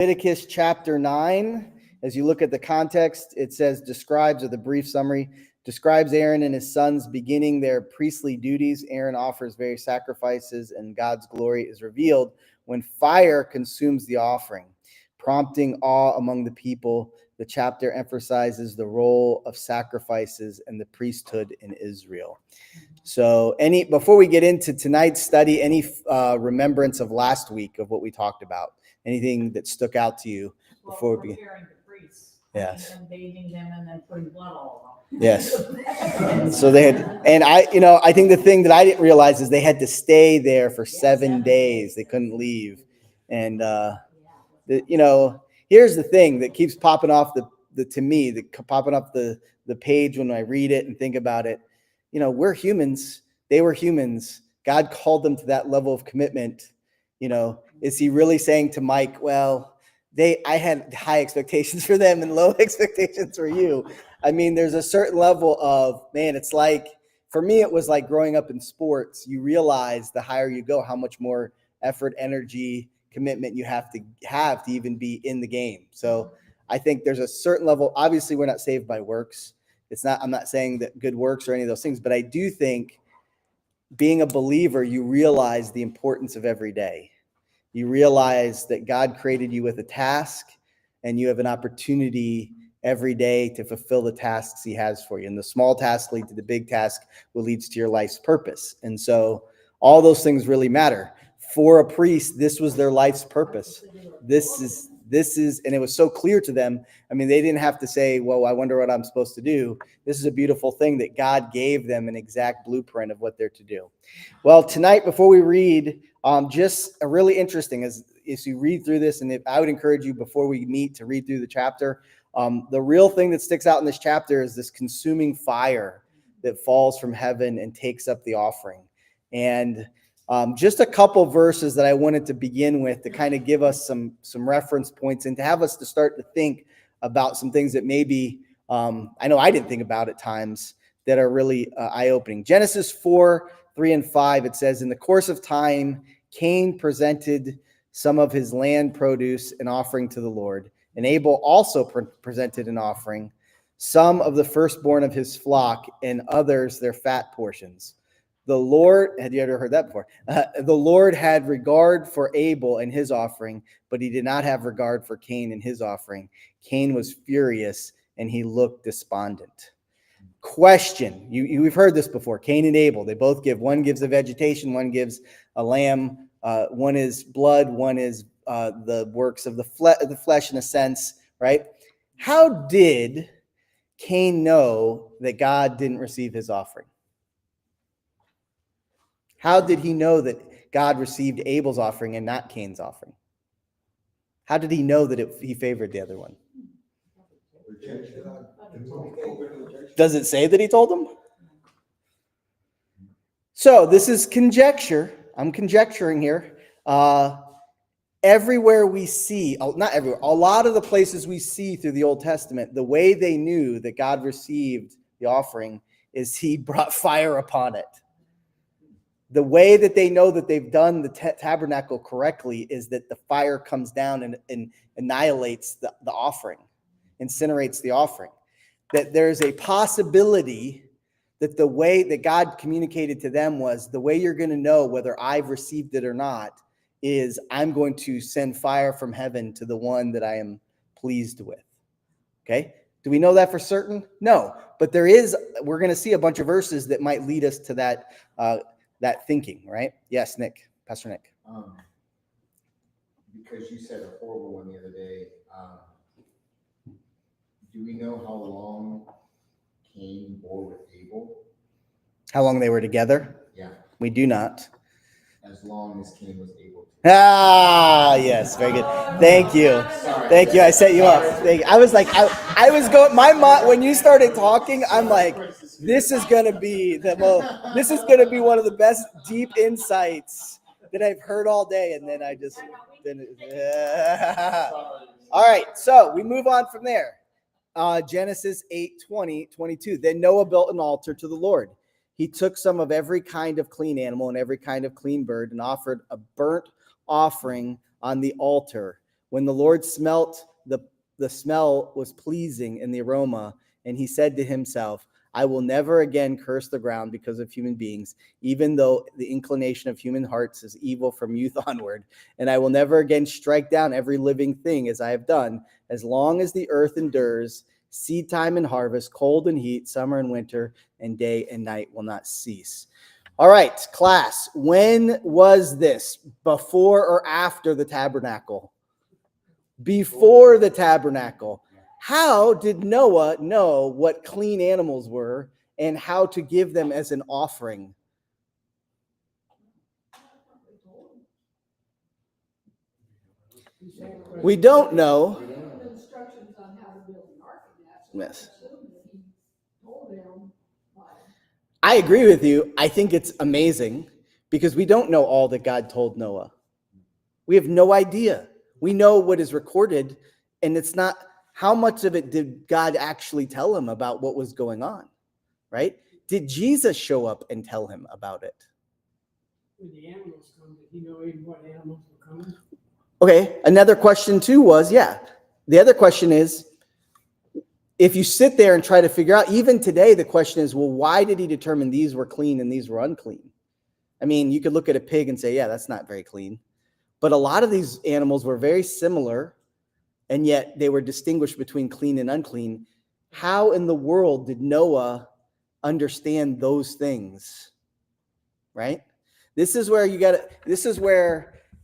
Leviticus chapter 9. As you look at the context, it says describes, or the brief summary, describes Aaron and his sons beginning their priestly duties. Aaron offers various sacrifices, and God's glory is revealed when fire consumes the offering, prompting awe among the people. The chapter emphasizes the role of sacrifices and the priesthood in Israel. So before we get into tonight's study, any remembrance of last week of what we talked about? Anything that stuck out to you before we begin? Preparing the priests. Yes. And bathing them and then putting blood all over them. Yes. So they had, and I think the thing that I didn't realize is they had to stay there for 7 days. They couldn't leave. And, here's the thing that keeps popping off popping up the page when I read it and think about it. We're humans. They were humans. God called them to that level of commitment. Is he really saying to Mike, well, I had high expectations for them and low expectations for you? I mean, there's a certain level of, man, it's like, for me, it was like growing up in sports. You realize the higher you go, how much more effort, energy, commitment you have to even be in the game. So I think there's a certain level. Obviously, we're not saved by works. I'm not saying that good works or any of those things, but I do think being a believer, you realize the importance of every day. You realize that God created you with a task, and you have an opportunity every day to fulfill the tasks he has for you. And the small task lead to the big task, what leads to your life's purpose. And so all those things really matter. For a priest, this was their life's purpose. This is, and it was so clear to them. I mean, they didn't have to say, well, I wonder what I'm supposed to do. This is a beautiful thing that God gave them an exact blueprint of what they're to do. Well, tonight, before we read, just a really interesting, as you read through this, and I would encourage you before we meet to read through the chapter. The real thing that sticks out in this chapter is this consuming fire that falls from heaven and takes up the offering. And just a couple verses that I wanted to begin with to kind of give us some reference points and to have us to start to think about some things that maybe I know I didn't think about at times that are really eye-opening. Genesis 4:3-5, it says, in the course of time, Cain presented some of his land produce an offering to the Lord, and Abel also presented an offering, some of the firstborn of his flock and others their fat portions. The Lord, had you ever heard that before? The Lord had regard for Abel and his offering, but he did not have regard for Cain and his offering. Cain was furious and he looked despondent. Question, we've heard this before. Cain and Abel, they both give. One gives a vegetation, one gives a lamb. One is blood, one is the works of the flesh in a sense, right? How did Cain know that God didn't receive his offering? How did he know that God received Abel's offering and not Cain's offering? How did he know that he favored the other one? Does it say that he told him? So this is conjecture. I'm conjecturing here. Everywhere we see, not everywhere, a lot of the places we see through the Old Testament, the way they knew that God received the offering is he brought fire upon it. The way that they know that they've done the tabernacle correctly is that the fire comes down and annihilates the offering, incinerates the offering. That there's a possibility that the way that God communicated to them was the way you're going to know whether I've received it or not is I'm going to send fire from heaven to the one that I am pleased with. Okay? Do we know that for certain? No. But we're going to see a bunch of verses that might lead us to that thinking, right? Yes, Nick, Pastor Nick. Because you said a horrible one the other day, do we know how long Cain bore with Abel? How long they were together? Yeah. We do not. As long as Cain was able to. Ah, yes, very good. Thank you. Thank you. I set you up. I was like, I was going, my mind, when you started talking, I'm like, this is going to be one of the best deep insights that I've heard all day. And then I just didn't. All right. So we move on from there. Genesis 8:20-22. Then Noah built an altar to the Lord. He took some of every kind of clean animal and every kind of clean bird and offered a burnt offering on the altar When the Lord smelt the smell was pleasing and the aroma, and he said to himself, I will never again curse the ground because of human beings, even though the inclination of human hearts is evil from youth onward. And I will never again strike down every living thing as I have done, as long as the earth endures, seed time and harvest, cold and heat, summer and winter, and day and night will not cease. All right, class, when was this? Before or after the tabernacle? Before the tabernacle. How did Noah know what clean animals were and how to give them as an offering? We don't know. He gave them instructions on how to build an ark and that, so Yes. I assume that he told them by I agree with you. I think it's amazing because we don't know all that God told Noah. We have no idea. We know what is recorded, and it's not how much of it did God actually tell him about what was going on, right? Did Jesus show up and tell him about it? When the animals come, did he know even what animals were coming? Okay, another question too was, yeah. The other question is, if you sit there and try to figure out, even today, the question is, well, why did he determine these were clean and these were unclean? I mean, you could look at a pig and say, yeah, that's not very clean. But a lot of these animals were very similar, and yet they were distinguished between clean and unclean. How in the world did Noah understand those things? Right? This is where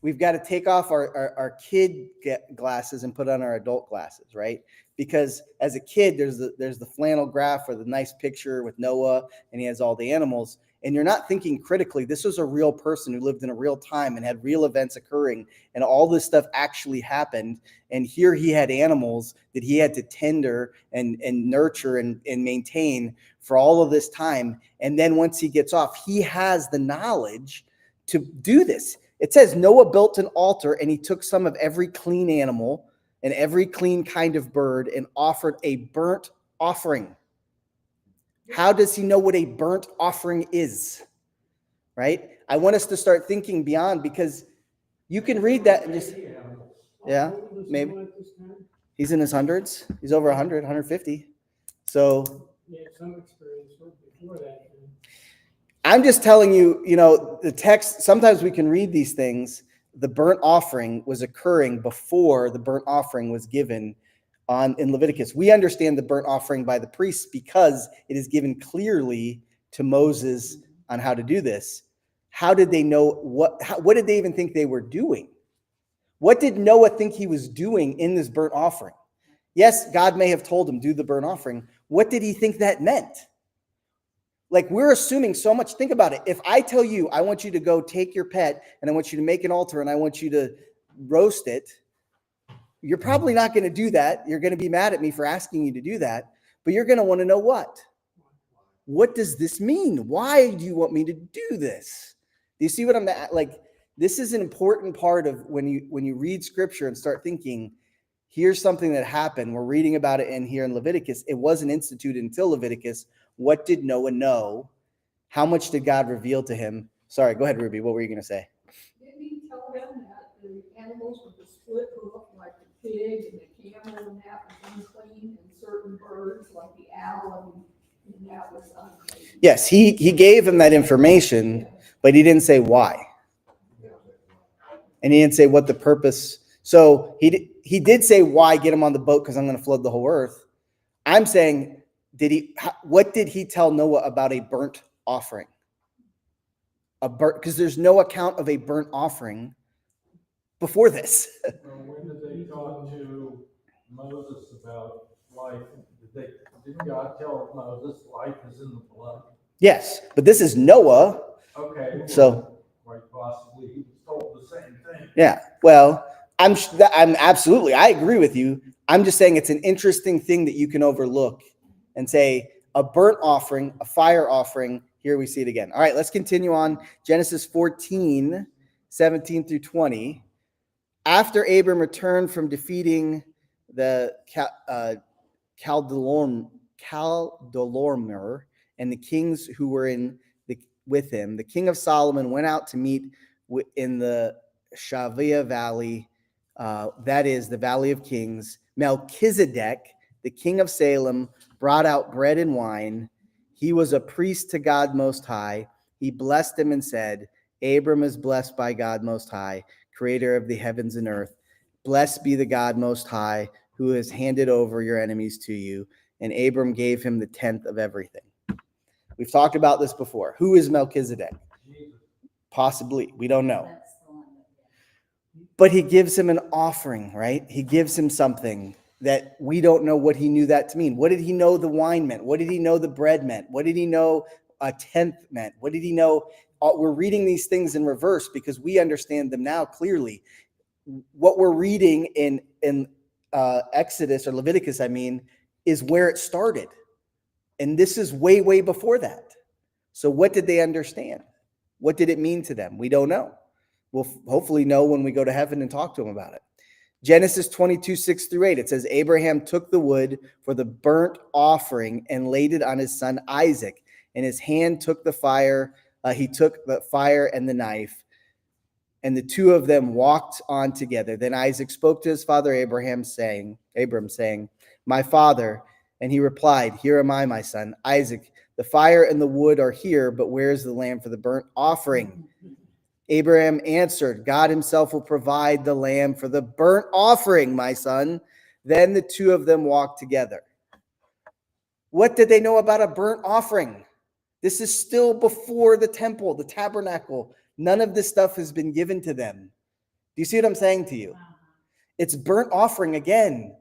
we've got to take off our kid glasses and put on our adult glasses, right? Because as a kid, there's the flannel graph or the nice picture with Noah, and he has all the animals. And you're not thinking critically. This was a real person who lived in a real time and had real events occurring, and all this stuff actually happened. And here he had animals that he had to tender and nurture and maintain for all of this time. And then once he gets off, he has the knowledge to do this. It says Noah built an altar, and he took some of every clean animal and every clean kind of bird and offered a burnt offering. How does he know what a burnt offering is? Right? I want us to start thinking beyond, because you can read that and just, yeah, maybe. He's in his hundreds. He's over 100, 150. So He had some experience before that. I'm just telling you, the text, sometimes we can read these things. The burnt offering was occurring before the burnt offering was given in Leviticus. We understand the burnt offering by the priests because it is given clearly to Moses on how to do this. How did they know what did they even think they were doing? What did Noah think he was doing in this burnt offering? Yes, God may have told him, do the burnt offering. What did he think that meant? Like, we're assuming so much. Think about it. If I tell you, I want you to go take your pet and I want you to make an altar and I want you to roast it, you're probably not going to do that. You're going to be mad at me for asking you to do that, but you're going to want to know what? What does this mean? Why do you want me to do this? Do you see what I'm like? This is an important part of when you read scripture and start thinking, here's something that happened. We're reading about it in here in Leviticus. It wasn't instituted until Leviticus. What did Noah know? How much did God reveal to him? Sorry, go ahead, Ruby. What were you going to say? Didn't he tell them that the animals with the split hoof, like the pig and the camel and that was unclean, and certain birds like the owl and that was unclean? Yes, he gave him that information, but he didn't say why. And he didn't say what the purpose. So he did say why, get him on the boat because I'm going to flood the whole earth. I'm saying, what did he tell Noah about a burnt offering? Because there's no account of a burnt offering before this. When did they talk to Moses about life? Did God tell Moses life is in the blood? Yes, but this is Noah. Okay. So quite possibly he was told the same thing. Yeah. Well, I'm absolutely, I agree with you. I'm just saying it's an interesting thing that you can overlook and say a burnt offering, a fire offering. Here we see it again. All right, let's continue on. Genesis 14, 17 through 20. After Abram returned from defeating the Chaldorlaomer and the kings who were with him, the king of Solomon went out to meet in the Shavia Valley that is the Valley of Kings, Melchizedek, the king of Salem, brought out bread and wine. He was a priest to God Most High. He blessed him and said, Abram is blessed by God Most High, creator of the heavens and earth. Blessed be the God Most High, who has handed over your enemies to you. And Abram gave him the tenth of everything. We've talked about this before. Who is Melchizedek? Jesus. Possibly. We don't know. That's the one that- But he gives him an offering, right? He gives him something that we don't know what he knew that to mean. What did he know the wine meant? What did he know the bread meant? What did he know a tenth meant? What did he know? We're reading these things in reverse because we understand them now clearly. What we're reading in Exodus or Leviticus, is where it started. And this is way, way before that. So what did they understand? What did it mean to them? We don't know. We'll hopefully know when we go to heaven and talk to them about it. Genesis 22:6-8, it says, Abraham took the wood for the burnt offering and laid it on his son Isaac. And his hand took the fire. He took the fire and the knife. And the two of them walked on together. Then Isaac spoke to his father Abram, saying, my father. And he replied, here am I, my son. Isaac, the fire and the wood are here, but where is the lamb for the burnt offering? Abraham answered, God himself will provide the lamb for the burnt offering, my son. Then the two of them walked together. What did they know about a burnt offering? This is still before the temple, the tabernacle. None of this stuff has been given to them. Do you see what I'm saying to you? It's burnt offering again.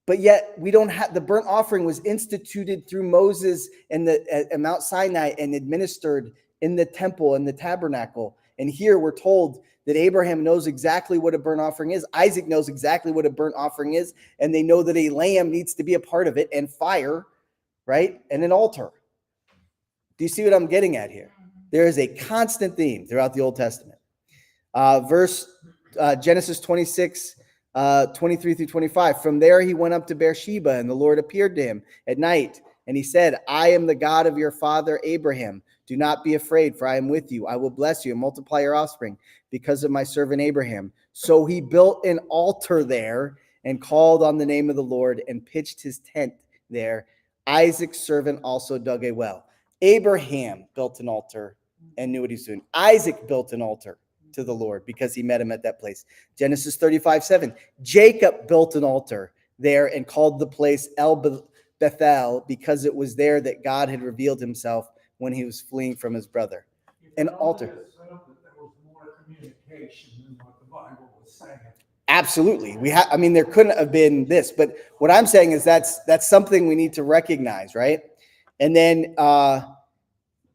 But yet we don't have, the burnt offering was instituted through Moses and at Mount Sinai and administered in the temple and the tabernacle. And here we're told that Abraham knows exactly what a burnt offering is. Isaac knows exactly what a burnt offering is. And they know that a lamb needs to be a part of it, and fire, right? And an altar. Do you see what I'm getting at here? There is a constant theme throughout the Old Testament. Genesis 26, 23-25. From there he went up to Beersheba, and the Lord appeared to him at night. And he said, I am the God of your father Abraham. Do not be afraid, for I am with you. I will bless you and multiply your offspring because of my servant Abraham. So he built an altar there and called on the name of the Lord and pitched his tent there. Isaac's servant also dug a well. Abraham built an altar and knew what he was doing. Isaac built an altar to the Lord because he met him at that place. Genesis 35:7. Jacob built an altar there and called the place El Bethel because it was there that God had revealed himself when he was fleeing from his brother. An altar. That there was more communication than what the Bible was saying. Absolutely. There couldn't have been this, but what I'm saying is that's something we need to recognize, right? And then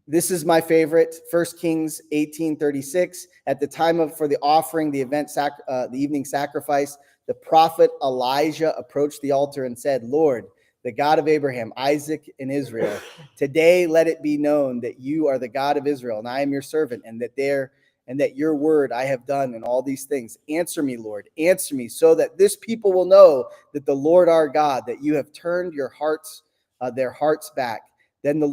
this is my favorite, 1 Kings 18:36. At the time for the offering, the evening sacrifice, the prophet Elijah approached the altar and said, Lord, the God of Abraham, Isaac, and Israel, today let it be known that you are the God of Israel, and I am your servant, and that your word I have done in all these things. Answer me, Lord, answer me, so that this people will know that the Lord our God, that you have turned their hearts back. Then the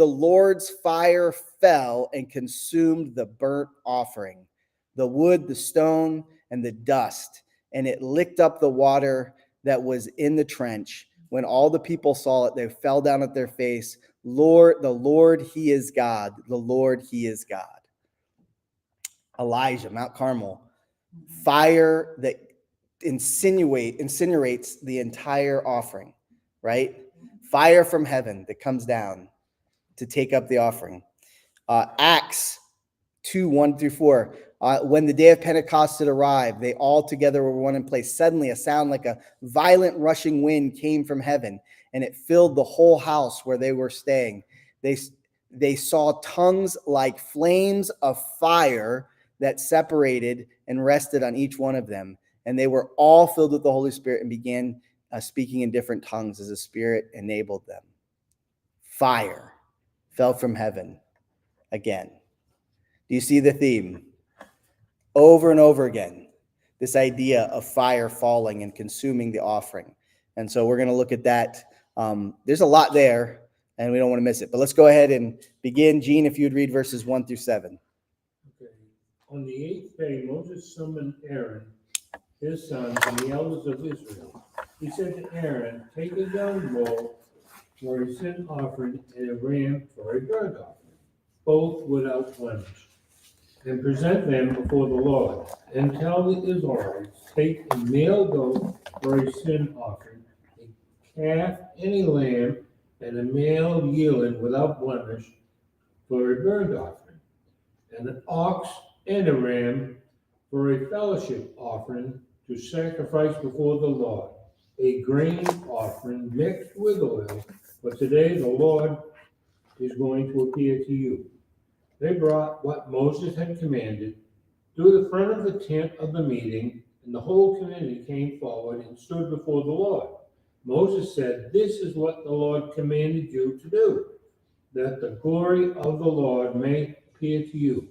Lord's fire fell and consumed the burnt offering, the wood, the stone, and the dust, and it licked up the water that was in the trench. When all the people saw it, they fell down at their face. The Lord, he is God. The Lord, he is God. Elijah, Mount Carmel, fire that incinerates the entire offering, right? Fire from heaven that comes down to take up the offering. Acts 2:1-4. When the day of Pentecost had arrived, they all together were one in place. Suddenly, a sound like a violent rushing wind came from heaven, and it filled the whole house where they were staying. They saw tongues like flames of fire that separated and rested on each one of them. And they were all filled with the Holy Spirit and began speaking in different tongues as the Spirit enabled them. Fire fell from heaven again. Do you see the theme? Over and over again, this idea of fire falling and consuming the offering. And so we're going to look at that. There's a lot there, and we don't want to miss it. But let's go ahead and begin. Gene, if you would read verses 1-7. Okay. On the 8th day, Moses summoned Aaron his sons, and the elders of Israel. He said to Aaron, take a young bull for a sin offering and a ram for a burnt offering, both without blemish, and present them before the Lord. And tell the Israelites, take a male goat for a sin offering, a calf and a lamb, and a male yearling without blemish for a burnt offering, and an ox and a ram for a fellowship offering to sacrifice before the Lord, a grain offering mixed with oil. For today the Lord is going to appear to you. They brought what Moses had commanded to the front of the tent of the meeting, and the whole community came forward and stood before the Lord. Moses said, this is what the Lord commanded you to do, that the glory of the Lord may appear to you.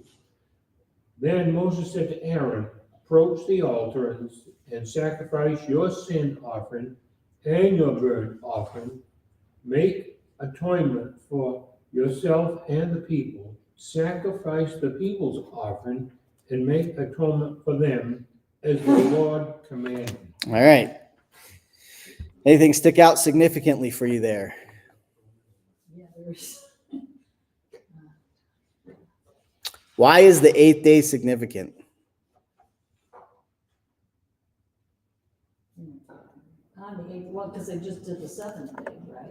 Then Moses said to Aaron, approach the altar and sacrifice your sin offering and your burnt offering. Make atonement for yourself and the people. Sacrifice the people's offering and make atonement for them as the Lord commanded. All right. Anything stick out significantly for you there? Yeah, there's, Why is the 8th day significant? on the eighth, well, because they just did the 7th day, right?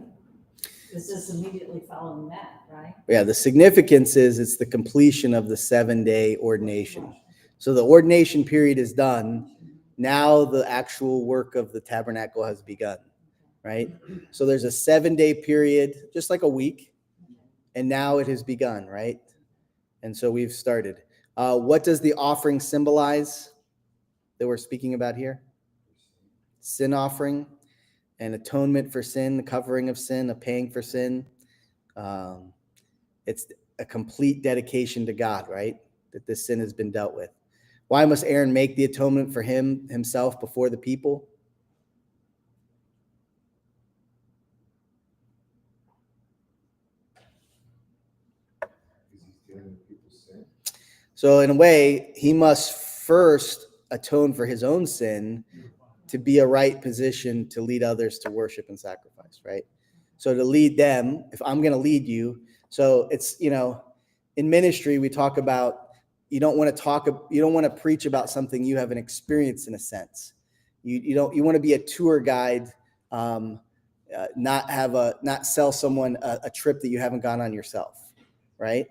Is this immediately following that, right? Yeah, the significance is it's the completion of the 7-day ordination. So the ordination period is done. Now the actual work of the tabernacle has begun, right? So there's a 7-day period, just like a week, and now it has begun, right? And so we've started. What does the offering symbolize that we're speaking about here? Sin offering, an atonement for sin, the covering of sin, a paying for sin. It's a complete dedication to God, right? That this sin has been dealt with. Why must Aaron make the atonement for himself before the people? Because he's dealing with people's sin. So in a way, he must first atone for his own sin to be a right position to lead others to worship and sacrifice, right? So to lead them, if I'm going to lead you, so it's, in ministry, we talk about, you don't want to preach about something you haven't experienced in a sense. You want to be a tour guide, not sell someone a trip that you haven't gone on yourself, right?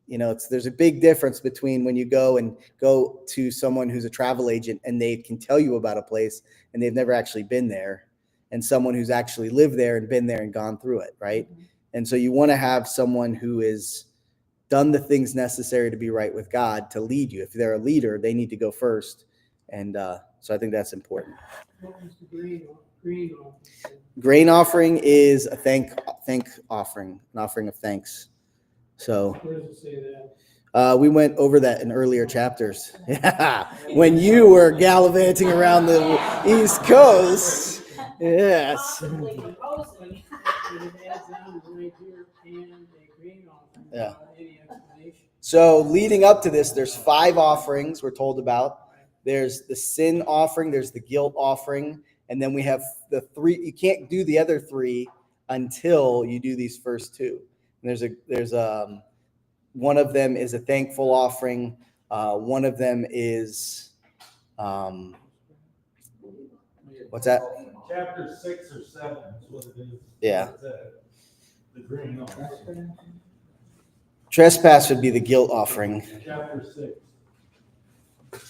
There's a big difference between when you go to someone who's a travel agent and they can tell you about a place and they've never actually been there, and someone who's actually lived there and been there and gone through it, right? And so you want to have someone who is done the things necessary to be right with God to lead you. If they're a leader, they need to go first. And so I think that's important. What was the green offering? Grain offering is a thank offering, an offering of thanks. So Where does it say that? we went over that in earlier chapters. Yeah, when you were gallivanting around the East Coast. Yes. Possibly proposing. But it adds on right here, and a green offering Yeah. without any explanation. So leading up to this, there's 5 offerings we're told about. There's the sin offering, there's the guilt offering, and then we have the 3. You can't do the other 3 until you do these first 2. And there's one of them is a thankful offering. One of them is what's that? Chapter 6 or 7 is what it is. Yeah. It's, the green offering. Trespass would be the guilt offering. Chapter 6.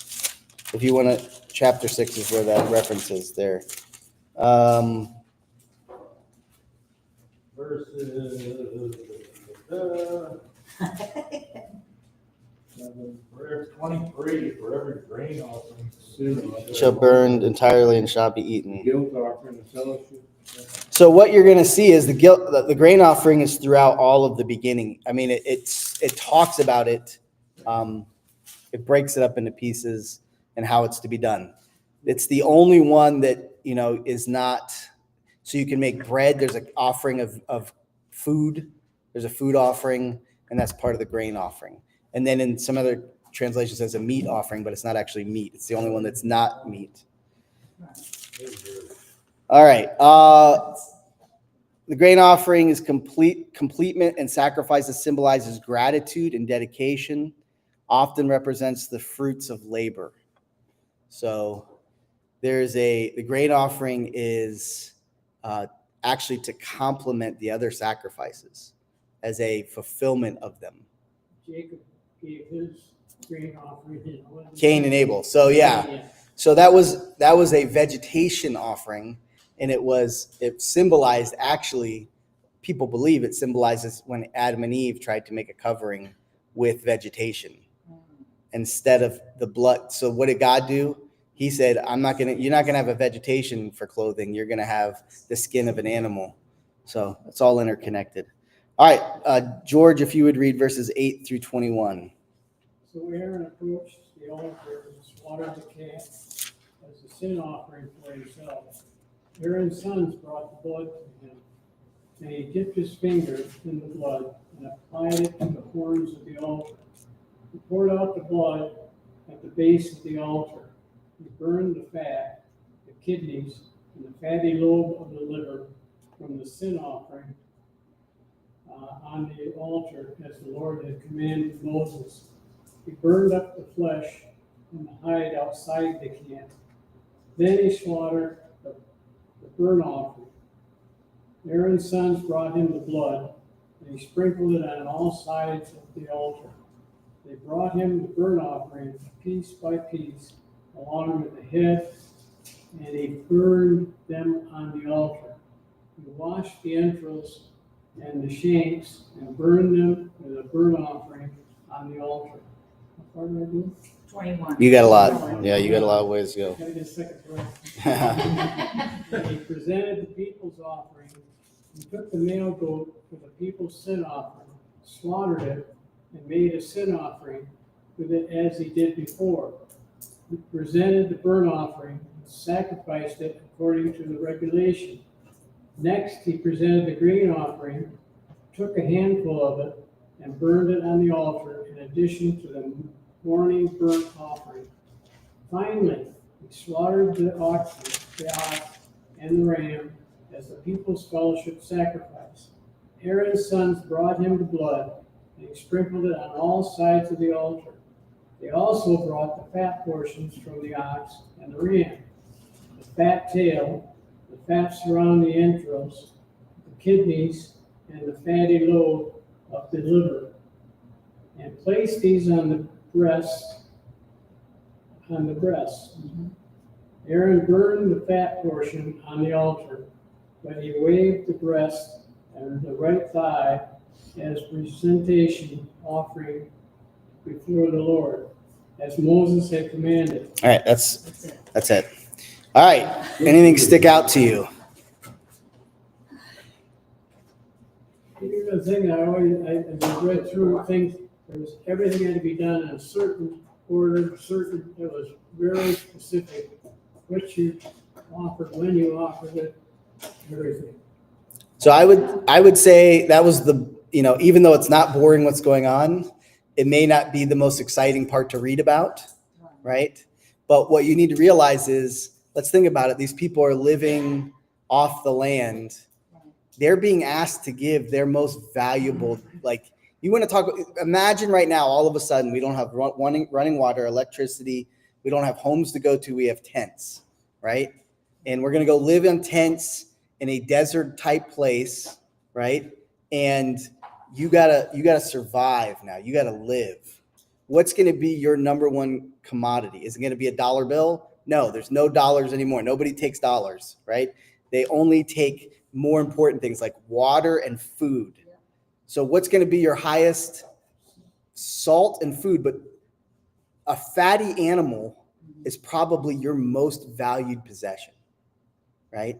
If you want to, chapter 6 is where that reference is there. Verses. For 23, for every grain offering, Shall burn entirely and shall be eaten. Guilt offering, the fellowship. So what you're going to see is the grain offering is throughout all of the beginning. I mean, it talks about it. It breaks it up into pieces and how it's to be done. It's the only one that, is not, so you can make bread. There's an offering of food. There's a food offering, and that's part of the grain offering. And then in some other translations, there's a meat offering, but it's not actually meat. It's the only one that's not meat. All right. The grain offering is completement and sacrifice that symbolizes gratitude and dedication, often represents the fruits of labor. So the grain offering is actually to complement the other sacrifices as a fulfillment of them. Jacob gave his grain offering. Cain and Abel. So yeah. So that was a vegetation offering, and it symbolized, actually, people believe it symbolizes when Adam and Eve tried to make a covering with vegetation instead of the blood. So what did God do? He said, you're not gonna have a vegetation for clothing. You're gonna have the skin of an animal. So it's all interconnected. All right, George, if you would read verses 8 through 21. So Aaron approached the altar and slaughtered the calf as a sin offering for himself. Aaron's sons brought the blood to him, and he dipped his finger in the blood and applied it to the horns of the altar. He poured out the blood at the base of the altar. He burned the fat, the kidneys, and the fatty lobe of the liver from the sin offering on the altar, as the Lord had commanded Moses. He burned up the flesh and the hide outside the camp. Then he slaughtered the burnt offering. Aaron's sons brought him the blood, and he sprinkled it on all sides of the altar. They brought him the burnt offering piece by piece, along with the head, and he burned them on the altar. He washed the entrails and the shanks and burned them with a burnt offering on the altar. How far did I do? 21. You got a lot. Yeah, you got a lot of ways to go. Gotta get a second breath. And he presented the people's offering. He took the male goat for the people's sin offering, slaughtered it, and made a sin offering with it as he did before. He presented the burnt offering and sacrificed it according to the regulation. Next, he presented the grain offering, took a handful of it, and burned it on the altar in addition to the morning burnt offering. Finally, he slaughtered the ox and the ram as the people's fellowship sacrifice. Aaron's sons brought him the blood, and he sprinkled it on all sides of the altar. They also brought the fat portions from the ox and the ram, the fat tail, the fat surrounding the entrails, the kidneys, and the fatty lobe of the liver, and placed these on the breast. Aaron burned the fat portion on the altar, but he waved the breast and the right thigh as presentation offering before the Lord, as Moses had commanded. All right, that's it. All right, anything stick out to you? The thing as I read through things, everything had to be done in a certain order, it was very specific, what you offered, when you offered it, everything. So I would say that was even though it's not boring what's going on, it may not be the most exciting part to read about, right? But what you need to realize is, let's think about it. These people are living off the land. They're being asked to give their most valuable, you want to talk, imagine right now, all of a sudden, we don't have running water, electricity. We don't have homes to go to. We have tents, right? And we're going to go live in tents in a desert type place, right? And you gotta survive now. You gotta live. What's going to be your number one commodity? Is it going to be a dollar bill? No, there's no dollars anymore. Nobody takes dollars, right? They only take more important things like water and food. So what's going to be your highest? Salt and food, but a fatty animal is probably your most valued possession, right?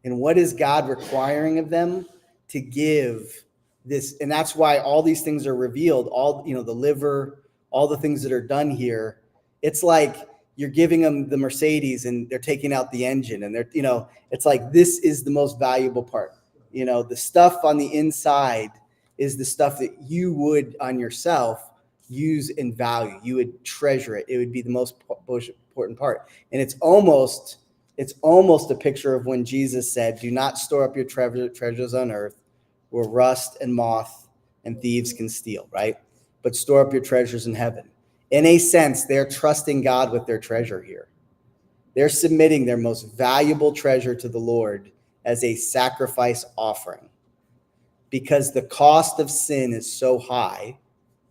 And what is God requiring of them? To give this, and that's why all these things are revealed, all, the liver, all the things that are done here. It's like you're giving them the Mercedes and they're taking out the engine, and they're, it's like, this is the most valuable part. The stuff on the inside is the stuff that you would on yourself use and value. You would treasure it. It would be the most important part. And it's almost It's almost a picture of when Jesus said, do not store up your treasures on earth where rust and moth and thieves can steal, right? But store up your treasures in heaven. In a sense, they're trusting God with their treasure here. They're submitting their most valuable treasure to the Lord as a sacrifice offering, because the cost of sin is so high,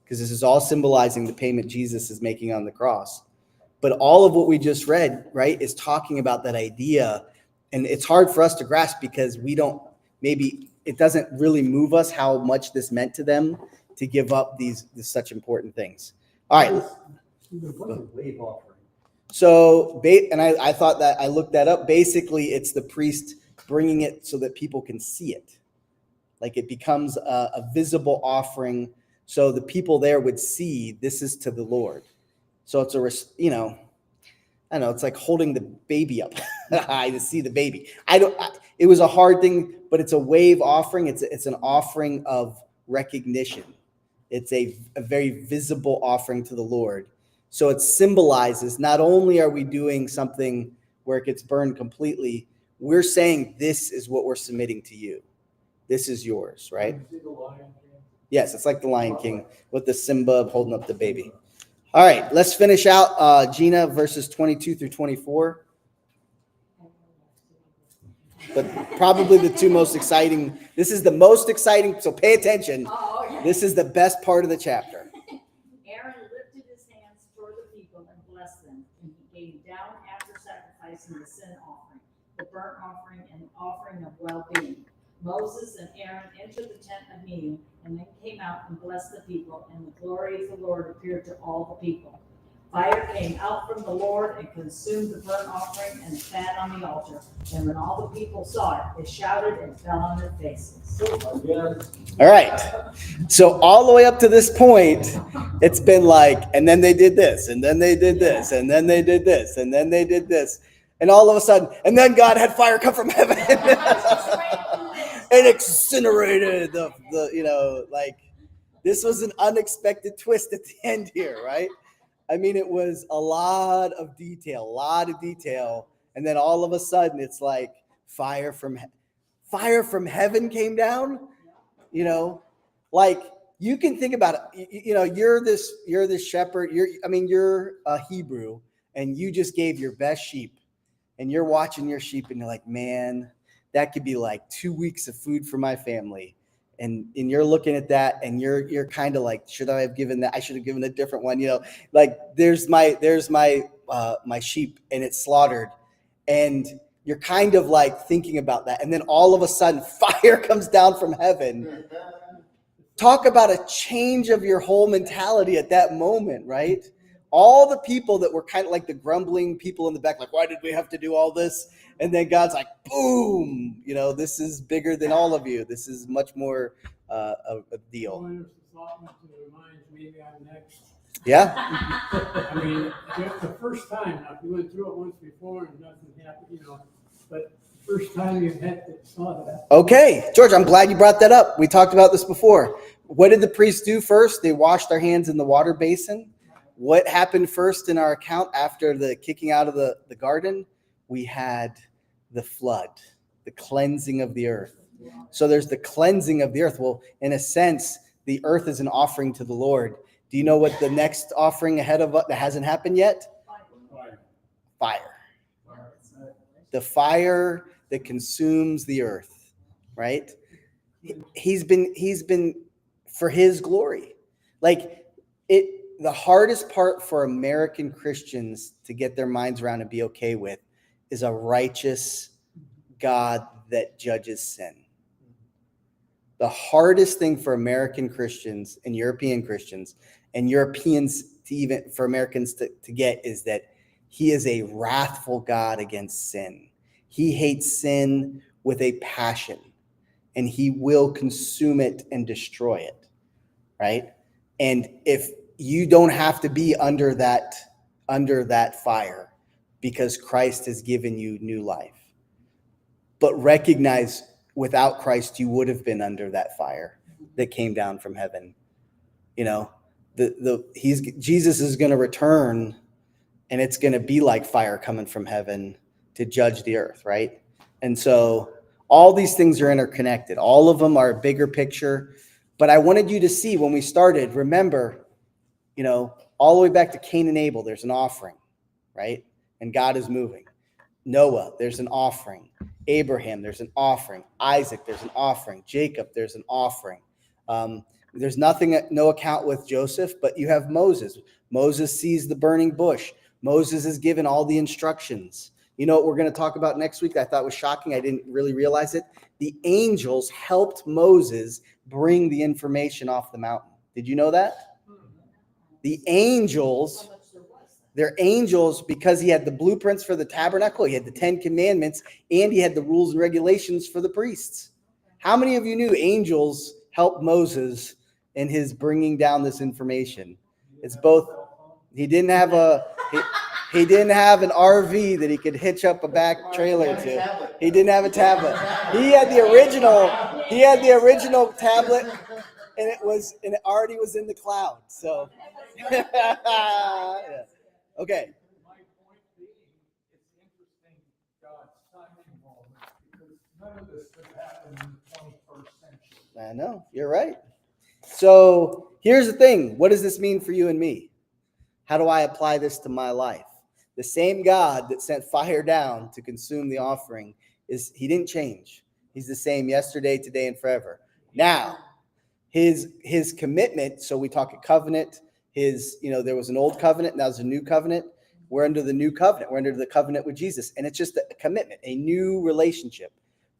because this is all symbolizing the payment Jesus is making on the cross. But all of what we just read, right, is talking about that idea. And it's hard for us to grasp because maybe it doesn't really move us how much this meant to them to give up these such important things. All right. What's a wave offering? So, and I thought that, I looked that up. Basically, it's the priest bringing it so that people can see it. Like it becomes a visible offering, so the people there would see this is to the Lord. So it's I don't know, it's like holding the baby up high to see the baby. It was a hard thing, but it's a wave offering. It's an offering of recognition. It's a very visible offering to the Lord. So it symbolizes, not only are we doing something where it gets burned completely, we're saying this is what we're submitting to you. This is yours, right? Yes, it's like the Lion King with the Simba holding up the baby. All right, let's finish out Gina, verses 22 through 24. But probably the two most exciting. This is the most exciting, so pay attention. Oh, yeah. This is the best part of the chapter. Aaron lifted his hands toward the people and blessed them, and he came down after sacrificing the sin offering, the burnt offering, and the offering of well-being. Moses and Aaron entered the tent of meeting, and then came out and blessed the people, and the glory of the Lord appeared to all the people. Fire came out from the Lord and consumed the burnt offering and the fat on the altar. And when all the people saw it, they shouted and fell on their faces. All right. So all the way up to this point, it's been like, and then they did this, and then they did this, and then they did this, and then they did this. And all of a sudden, and then God had fire come from heaven and incinerated the this was an unexpected twist at the end here, right? I mean, it was a lot of detail. And then all of a sudden it's like fire from heaven came down, like you can think about it. You're this shepherd. You're a Hebrew, and you just gave your best sheep, and you're watching your sheep, and you're like, man, that could be like 2 weeks of food for my family. And you're looking at that, and you're kind of like, should I have given that? I should have given a different one. Like there's my sheep, and it's slaughtered, and you're kind of like thinking about that. And then all of a sudden, fire comes down from heaven. Talk about a change of your whole mentality at that moment, right? All the people that were kind of like the grumbling people in the back, like, why did we have to do all this? And then God's like, boom, this is bigger than all of you. This is much more a deal. Maybe I'm next. Yeah. I mean, it's the first time. Now, if you went through it once before and nothing happened, but the first time you saw that. Okay, George, I'm glad you brought that up. We talked about this before. What did the priests do first? They washed their hands in the water basin. What happened first in our account after the kicking out of the garden? We had the flood, the cleansing of the earth. So there's the cleansing of the earth. Well, in a sense, the earth is an offering to the Lord. Do you know what the next offering ahead of us that hasn't happened yet? Fire. The fire that consumes the earth, right? He's been for his glory. Like the hardest part for American Christians to get their minds around and be okay with is a righteous God that judges sin. The hardest thing for American Christians and European Christians and Europeans to even for Americans to get is that he is a wrathful God against sin. He hates sin with a passion, and he will consume it and destroy it, right? And if you don't have to be under that fire because Christ has given you new life. But recognize without Christ, you would have been under that fire that came down from heaven. Jesus is going to return, and it's going to be like fire coming from heaven to judge the earth, right? And so all these things are interconnected. All of them are a bigger picture. But I wanted you to see when we started, remember, all the way back to Cain and Abel, there's an offering, right? And God is moving. Noah, there's an offering. Abraham, there's an offering. Isaac, there's an offering. Jacob, there's an offering. There's no account with Joseph, but you have Moses. Moses sees the burning bush. Moses is given all the instructions. You know what we're going to talk about next week that I thought was shocking? I didn't really realize it. The angels helped Moses bring the information off the mountain. Did you know that? The angels, they're angels because he had the blueprints for the tabernacle, he had the 10 commandments, and he had the rules and regulations for the priests. How many of you knew angels helped Moses in his bringing down this information? It's both. He didn't have he didn't have an RV that he could hitch up a back trailer to. He didn't have a tablet. He had the original tablet, and it already was in the cloud. So yeah. Okay. My point being, it's interesting God's timing moment, because none of this could happen in the 21st century. I know, you're right. So here's the thing. What does this mean for you and me? How do I apply this to my life? The same God that sent fire down to consume the offering he didn't change. He's the same yesterday, today, and forever. Now, his commitment, so we talk a covenant, there was an old covenant, now there's a new covenant. We're under the new covenant. We're under the covenant with Jesus. And it's just a commitment, a new relationship.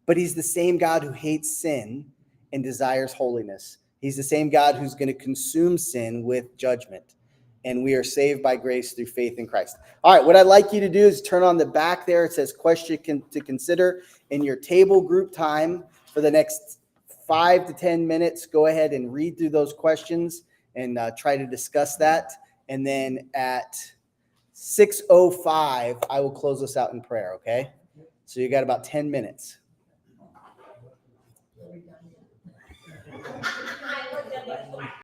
But he's the same God who hates sin and desires holiness. He's the same God who's going to consume sin with judgment. And we are saved by grace through faith in Christ. All right, what I'd like you to do is turn on the back there. It says question to consider in your table group time for the next 5 to 10 minutes. Go ahead and read through those questions and try to discuss that. And then at 6:05, I will close us out in prayer, okay? So you got about 10 minutes.